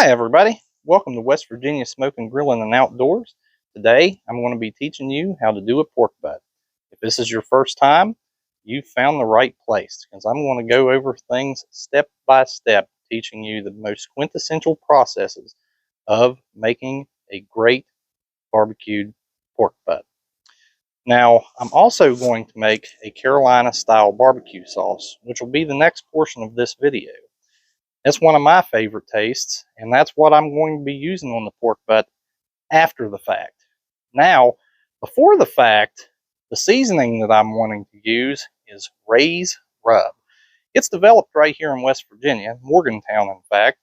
Hi everybody, welcome to West Virginia Smoking, Grilling, and Outdoors. Today I'm going to be teaching you how to do a pork butt. If this is your first time, you've found the right place because I'm going to go over things step by step, teaching you the most quintessential processes of making a great barbecued pork butt. Now I'm also going to make a Carolina style barbecue sauce, which will be the next portion of this video. That's one of my favorite tastes, and that's what I'm going to be using on the pork butt after the fact. Now, before the fact, the seasoning that I'm wanting to use is Ray's Rub. It's developed right here in West Virginia, Morgantown in fact,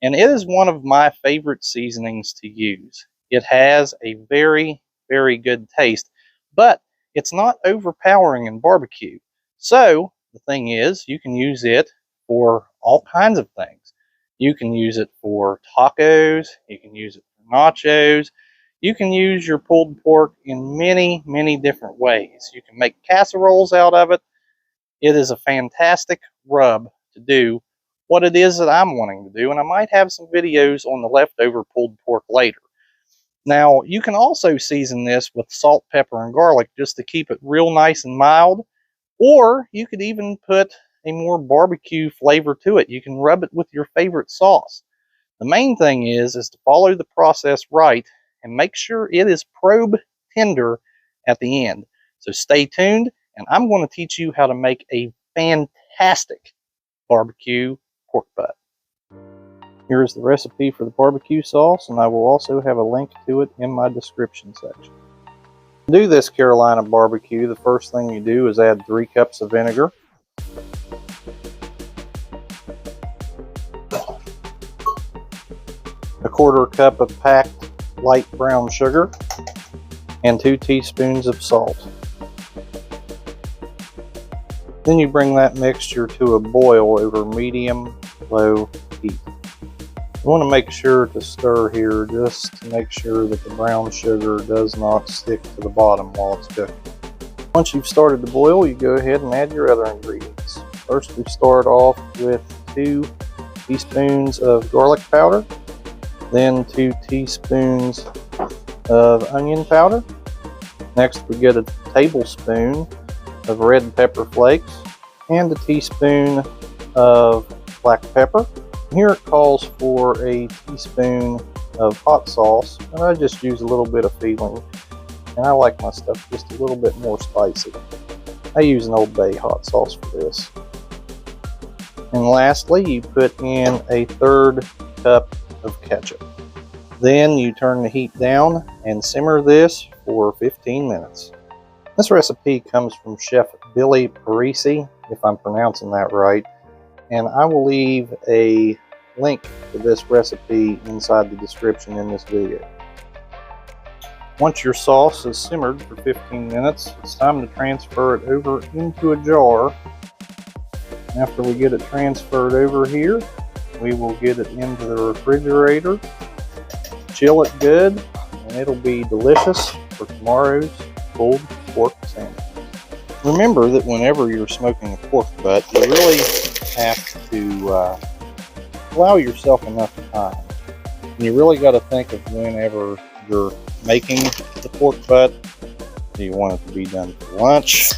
and it is one of my favorite seasonings to use. It has a very, very good taste, but it's not overpowering in barbecue. So, the thing is, you can use it for all kinds of things. You can use it for tacos, you can use it for nachos, you can use your pulled pork in many, many different ways. You can make casseroles out of it. It is a fantastic rub to do what it is that I'm wanting to do, and I might have some videos on the leftover pulled pork later. Now, you can also season this with salt, pepper, and garlic just to keep it real nice and mild, or you could even put a more barbecue flavor to it. You can rub it with your favorite sauce. The main thing is to follow the process right and make sure it is probe tender at the end. So stay tuned, and I'm going to teach you how to make a fantastic barbecue pork butt. Here's the recipe for the barbecue sauce, and I will also have a link to it in my description section. To do this Carolina barbecue, the first thing you do is add 3 cups of vinegar, 1/4 cup of packed light brown sugar, and 2 teaspoons of salt. Then you bring that mixture to a boil over medium-low heat. You want to make sure to stir here just to make sure that the brown sugar does not stick to the bottom while it's cooking. Once you've started to boil, you go ahead and add your other ingredients. First, we start off with 2 teaspoons of garlic powder, then 2 teaspoons of onion powder. Next, we get a tablespoon of red pepper flakes and a teaspoon of black pepper. Here it calls for a teaspoon of hot sauce, and I just use a little bit of feeling, and I like my stuff just a little bit more spicy. I use an Old Bay hot sauce for this. And lastly, you put in a 1/3 cup of ketchup. Then you turn the heat down and simmer this for 15 minutes. This recipe comes from Chef Billy Parisi, if I'm pronouncing that right, and I will leave a link to this recipe inside the description in this video. Once your sauce is simmered for 15 minutes, it's time to transfer it over into a jar. After we get it transferred over here, we will get it into the refrigerator, chill it good, and it'll be delicious for tomorrow's pulled pork sandwich. Remember that whenever you're smoking a pork butt, you really have to allow yourself enough time. And you really got to think of whenever you're making the pork butt. Do you want it to be done for lunch?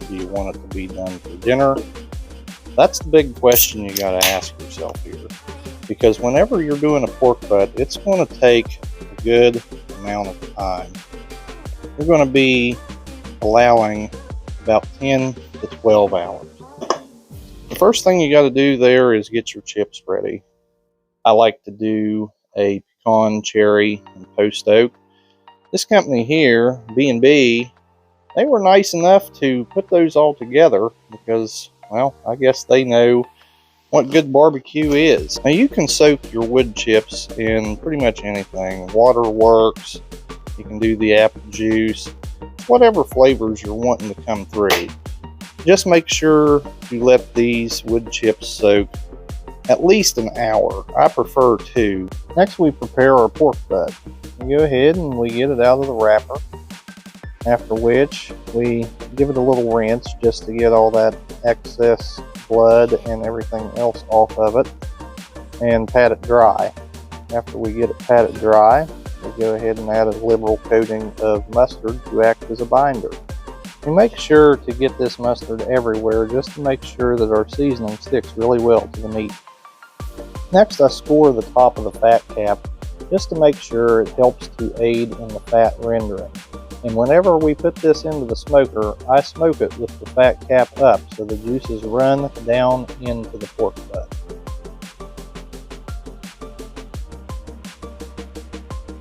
Do you want it to be done for dinner? That's the big question you got to ask yourself here. Because whenever you're doing a pork butt, it's going to take a good amount of time. You're going to be allowing about 10 to 12 hours. The first thing you got to do there is get your chips ready. I like to do a pecan, cherry, and post oak. This company here, B&B, they were nice enough to put those all together because, well, I guess they know what good barbecue is. Now you can soak your wood chips in pretty much anything. Water works. You can do the apple juice. Whatever flavors you're wanting to come through. Just make sure you let these wood chips soak at least an hour. I prefer 2. Next, we prepare our pork butt. We go ahead and we get it out of the wrapper. After which, we give it a little rinse just to get all that excess blood and everything else off of it and pat it dry. after we get it patted dry, we go ahead and add a liberal coating of mustard to act as a binder. We make sure to get this mustard everywhere just to make sure that our seasoning sticks really well to the meat. Next, I score the top of the fat cap just to make sure it helps to aid in the fat rendering. And whenever we put this into the smoker, I smoke it with the fat cap up so the juices run down into the pork butt.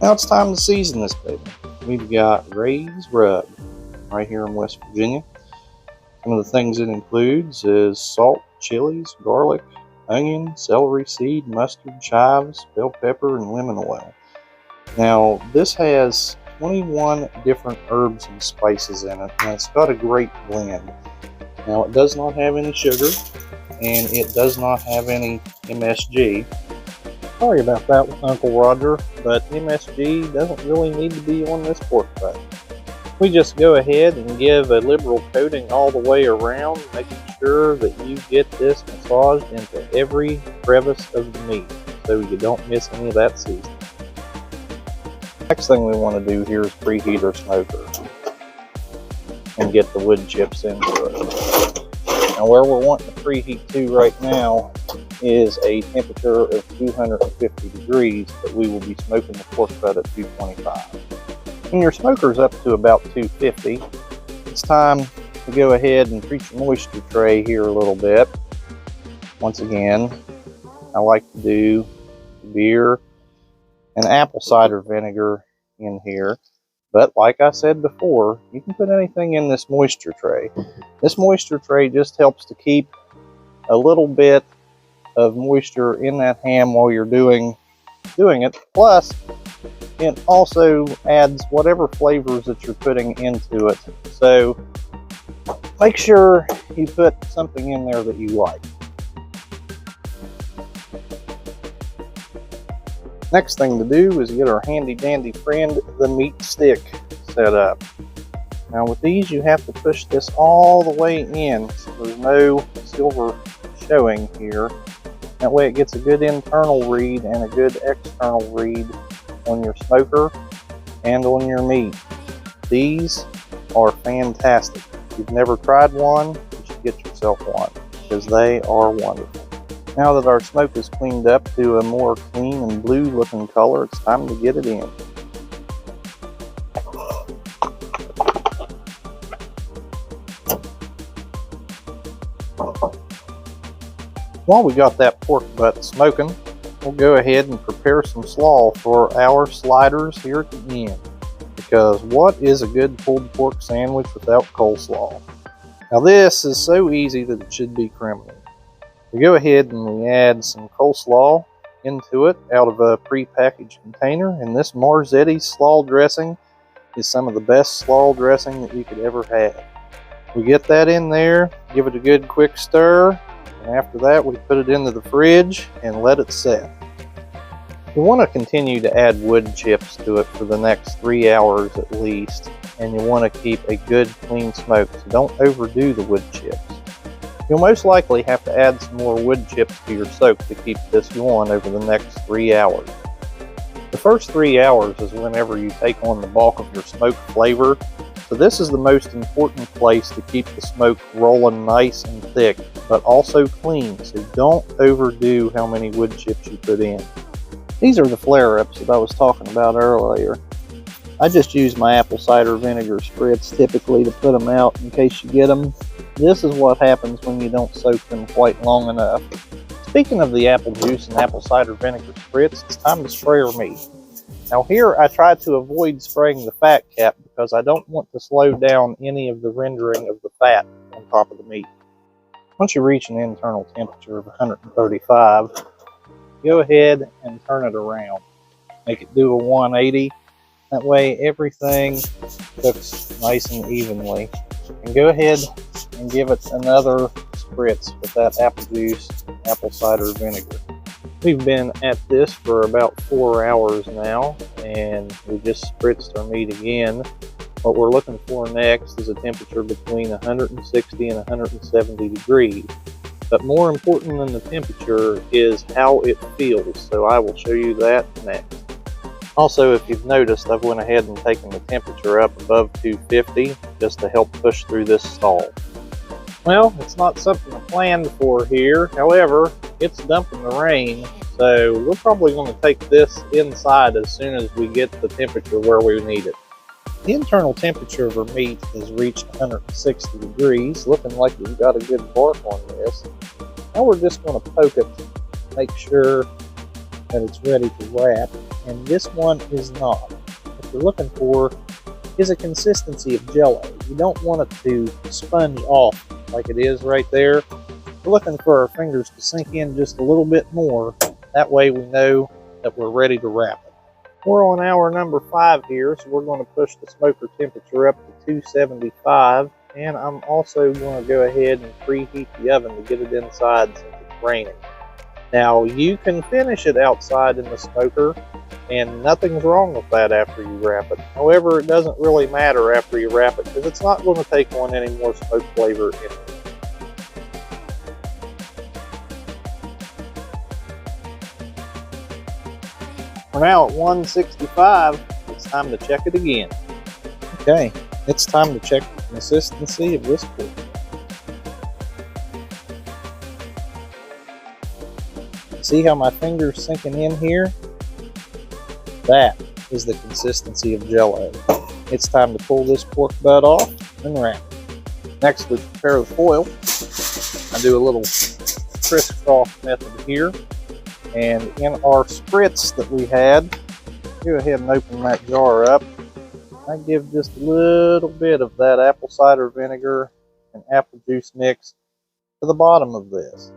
Now it's time to season this baby. We've got Ray's Rub right here in West Virginia. Some of the things it includes is salt, chilies, garlic, onion, celery seed, mustard, chives, bell pepper, and lemon oil. Now this has 21 different herbs and spices in it, and it's got a great blend. Now it does not have any sugar, and it does not have any MSG. Sorry about that with Uncle Roger, but MSG doesn't really need to be on this pork butt. We just go ahead and give a liberal coating all the way around, making sure that you get this massaged into every crevice of the meat so you don't miss any of that seasoning. Next thing we want to do here is preheat our smoker and get the wood chips into it. Now where we're wanting to preheat to right now is a temperature of 250 degrees, but we will be smoking the pork butt at 225. When your smoker's up to about 250, it's time to go ahead and treat your moisture tray here a little bit. Once again, I like to do beer and apple cider vinegar in here, but like I said before, you can put anything in this moisture tray. This moisture tray just helps to keep a little bit of moisture in that ham while you're doing it, plus it also adds whatever flavors that you're putting into it. So make sure you put something in there that you like. Next thing to do is get our handy dandy friend, the MeatStick, set up. Now with these you have to push this all the way in so there's no silver showing here. That way it gets a good internal read and a good external read on your smoker and on your meat. These are fantastic. If you've never tried one, you should get yourself one because they are wonderful. Now that our smoke is cleaned up to a more clean and blue looking color, it's time to get it in. While we got that pork butt smoking, we'll go ahead and prepare some slaw for our sliders here at the end. Because what is a good pulled pork sandwich without coleslaw? Now this is so easy that it should be criminal. We go ahead and we add some coleslaw into it out of a pre-packaged container, and this Marzetti's slaw dressing is some of the best slaw dressing that you could ever have. We get that in there, give it a good quick stir, and after that we put it into the fridge and let it set. You want to continue to add wood chips to it for the next 3 hours at least, and you want to keep a good clean smoke, so don't overdo the wood chips. You'll most likely have to add some more wood chips to your soak to keep this going over the next 3 hours. The first 3 hours is whenever you take on the bulk of your smoke flavor, so this is the most important place to keep the smoke rolling nice and thick, but also clean, so don't overdo how many wood chips you put in. These are the flare-ups that I was talking about earlier. I just use my apple cider vinegar spritz typically to put them out in case you get them. This is what happens when you don't soak them quite long enough. Speaking of the apple juice and apple cider vinegar spritz, it's time to spray our meat. Now here I try to avoid spraying the fat cap because I don't want to slow down any of the rendering of the fat on top of the meat. Once you reach an internal temperature of 135, go ahead and turn it around. Make it do a 180. That way everything cooks nice and evenly. And go ahead and give it another spritz with that apple juice, apple cider vinegar. We've been at this for about 4 hours now, and we just spritzed our meat again. What we're looking for next is a temperature between 160 and 170 degrees. But more important than the temperature is how it feels, so I will show you that next. Also, if you've noticed, I've went ahead and taken the temperature up above 250 just to help push through this stall. Well, it's not something I planned for here. However, it's dumping the rain, so we're probably going to take this inside as soon as we get the temperature where we need it. The internal temperature of our meat has reached 160 degrees, looking like we've got a good bark on this. Now we're just going to poke it, make sure that it's ready to wrap, and this one is not. What you're looking for is a consistency of jello. You don't want it to sponge off like it is right there. We're looking for our fingers to sink in just a little bit more. That way we know that we're ready to wrap it. We're on hour number 5 here, so we're going to push the smoker temperature up to 275, and I'm also going to go ahead and preheat the oven to get it inside since it's raining. Now, you can finish it outside in the smoker, and nothing's wrong with that after you wrap it. However, it doesn't really matter after you wrap it because it's not going to take on any more smoke flavor in it. We're now at 165. It's time to check it again. Okay, it's time to check the consistency of this pork. See how my finger's sinking in here? That is the consistency of jello. It's time to pull this pork butt off and wrap it. Next, we prepare the foil. I do a little crisscross method here. And in our spritz that we had, go ahead and open that jar up. I give just a little bit of that apple cider vinegar and apple juice mix to the bottom of this.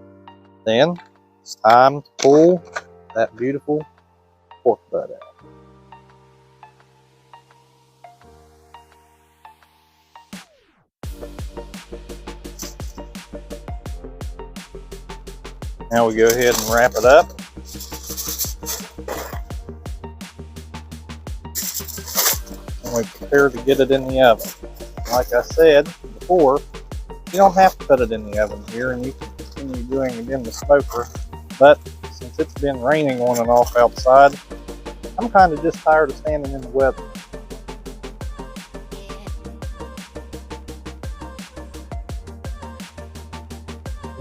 Then it's time to pull that beautiful pork butt out. Now we go ahead and wrap it up. And we prepare to get it in the oven. Like I said before, you don't have to put it in the oven here, and you can continue doing it in the smoker. But since it's been raining on and off outside, I'm kind of just tired of standing in the weather.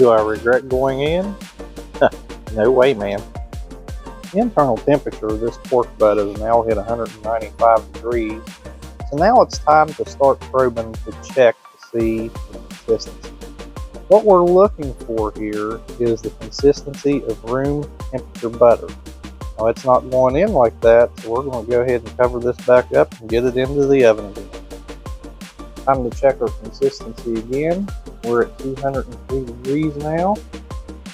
Do I regret going in? No way, man. The internal temperature of this pork butt has now hit 195 degrees. So now it's time to start probing to check to see the consistency. What we're looking for here is the consistency of room temperature butter. Now it's not going in like that, so we're going to go ahead and cover this back up and get it into the oven again. Time to check our consistency again. We're at 203 degrees now,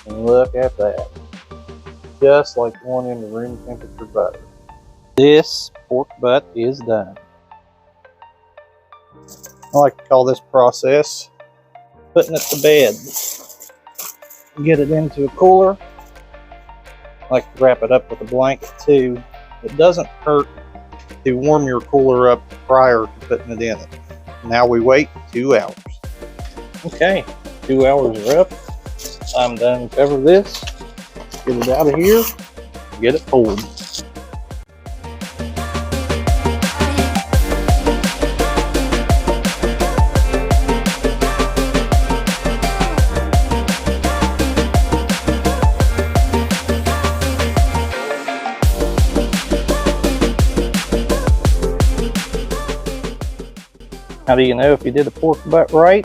and look at that. Just like going into room temperature butter. This pork butt is done. I like to call this process putting it to bed. Get it into a cooler. I like to wrap it up with a blanket too. It doesn't hurt to warm your cooler up prior to putting it in it. Now we wait 2 hours. Okay, 2 hours are up. I'm done to cover this. Get it out of here. Get it pulled. How do you know if you did the pork butt right?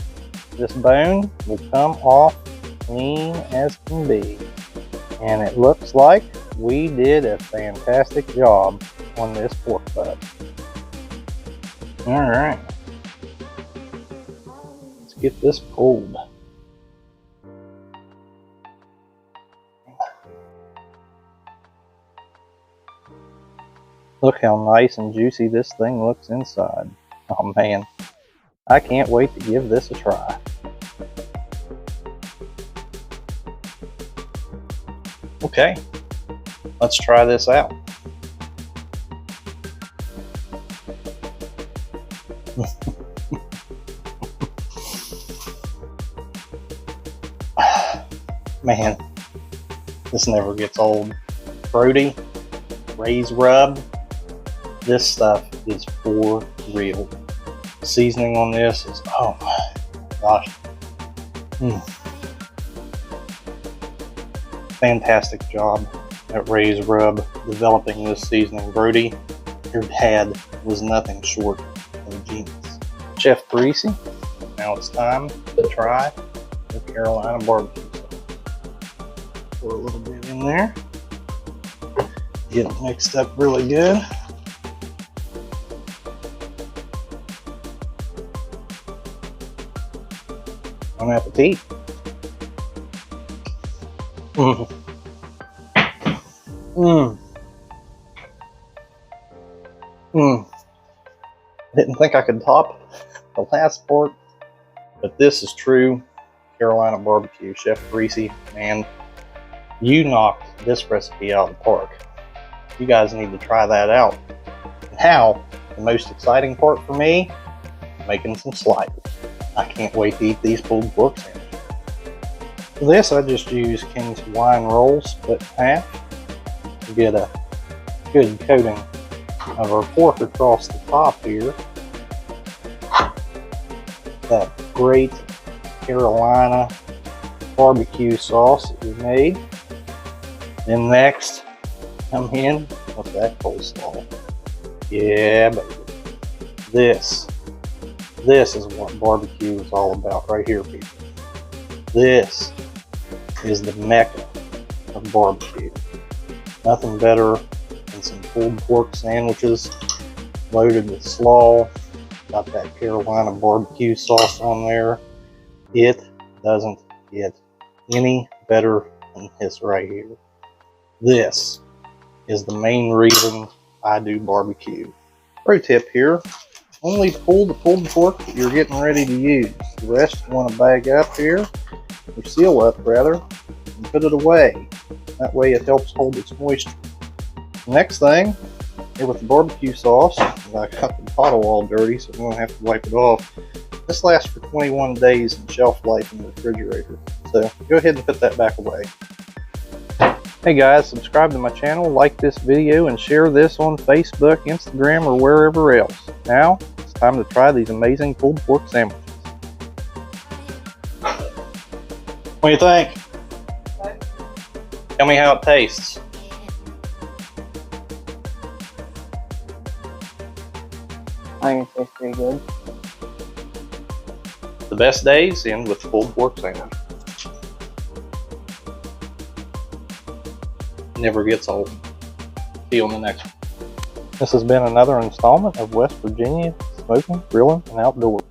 This bone will come off clean as can be. And it looks like we did a fantastic job on this pork butt. All right. Let's get this pulled. Look how nice and juicy this thing looks inside. Oh man, I can't wait to give this a try. Okay, let's try this out. Man, this never gets old. Brody, Ray's Rub, this stuff is for real. The seasoning on this is, oh my gosh. Fantastic job at Ray's Rub developing this seasoning. Brody, your dad was nothing short of genius. Chef Parisi, now it's time to try the Carolina BBQ sauce. Pour a little bit in there. Get it mixed up really good. Bon appetit. Didn't think I could top the last part, but this is true Carolina BBQ. Chef Parisi, man, you knocked this recipe out of the park. You guys need to try that out. Now, the most exciting part for me, making some sliders. I can't wait to eat these pulled pork sandwiches. For this, I just use King's Hawaiian rolls split in half to get a good coating of our pork across the top here. That great Carolina barbecue sauce that we made. Then next, come in with that coleslaw. Yeah, baby. This is what barbecue is all about right here, people. This is the mecca of barbecue. Nothing better than some pulled pork sandwiches loaded with slaw. Got that Carolina barbecue sauce on there. It doesn't get any better than this right here. This is the main reason I do barbecue. Pro tip here, only pull the pulled pork that you're getting ready to use. The rest you want to bag up here, or seal up rather, and put it away. That way it helps hold its moisture. Next thing, here with the barbecue sauce, I got the bottle all dirty so I'm going to have to wipe it off. This lasts for 21 days in shelf life in the refrigerator. So go ahead and put that back away. Hey guys, subscribe to my channel, like this video, and share this on Facebook, Instagram, or wherever else. Now, it's time to try these amazing pulled pork sandwiches. What do you think? Okay. Tell me how it tastes. I think it tastes pretty good. The best days end with pulled pork sandwich. Never gets old. See you on the next one. This has been another installment of West Virginia Smoking, Grilling, and Outdoors.